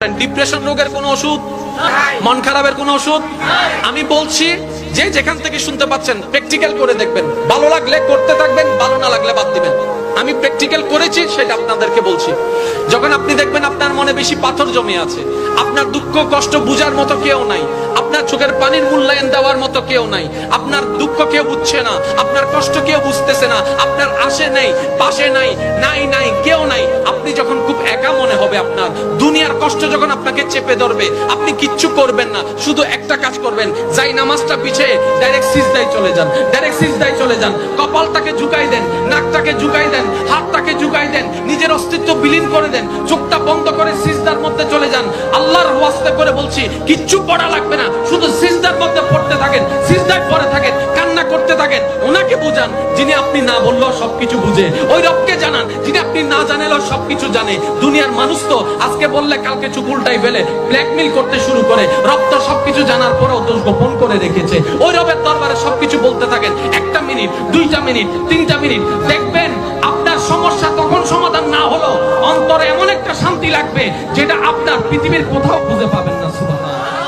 Depression রোগের কোনো ওষুধ, মন খারাপের কোনো ওষুধ আমি বলছি যে যেখান থেকে শুনতে পাচ্ছেন প্র্যাকটিক্যাল করে দেখবেন, ভালো লাগলে করতে থাকবেন, ভালো না লাগলে বাদ দিবেন। আমি প্র্যাকটিক্যাল করেছি সেটা আপনাদেরকে বলছি। যখন আপনি দেখবেন আপনার মনে বেশি পাথর জমে আছে, আপনার দুঃখ কষ্ট বুঝার মতো কেউ নাই, আপনার চোখের পানির মূল্যায়ন দেওয়ার মতো কেউ নাই, আপনার দুঃখ কেউ বুঝছে না, আপনার কষ্ট কেউ বুঝতেছে না, আপনার আশে নেই পাশে নাই নাই নাই কেউ নাই, আপনি যখন খুব একা মনে হবে, আপনার দুনিয়ার কষ্ট যখন আপনাকে চেপে ধরবে, আপনি কিচ্ছু করবেন না, শুধু একটা কাজ করবেন, যাই নামাজটা পিছিয়ে ডাইরেক্ট সিজদায় চলে যান, ডাইরেক্ট সিজদায় চলে যান, কপালটাকে ঝুঁকাই দেন, নাকটাকে ঝুঁকাই দেন, হাতটাকে ঝুঁকাই দেন, নিজের অস্তিত্ব বিলীন করে দেন, চোখটা বন্ধ করে সিজদার মধ্যে চলে যান। আল্লাহর ওয়াস্তে করে বলছি, কিচ্ছু পড়া লাগবে না, শুধু সিজদার মধ্যে পড়তে থাকেন, সিজদায় পড়ে থাকেন, কান্না করতে থাকেন। ওনাকে বুঝান যিনি আপনি না বললেও সবকিছু বুঝে, ওই রবকে জানান যিনি আপনি না জানালেও সবকিছু জানে। দুনিয়ার মানুষ তো আজকে বললে কালকে চুপ উল্টাই ফেলে, ব্ল্যাকমেল করতে শুরু করে। রব তো সবকিছু জানার পরেও দোষ গোপন করে রেখেছে। ওই রবের দরবারে সবকিছু বলতে থাকেন, 1টা মিনিট 2টা মিনিট 3টা মিনিট, দেখবেন আপনার সমস্যা তখন সমাধান না হলো অন্তরে এমন একটা শান্তি লাগবে যেটা আপনার পৃথিবীর কোথাও খুঁজে পাবেন না। সুবহানাল্লাহ।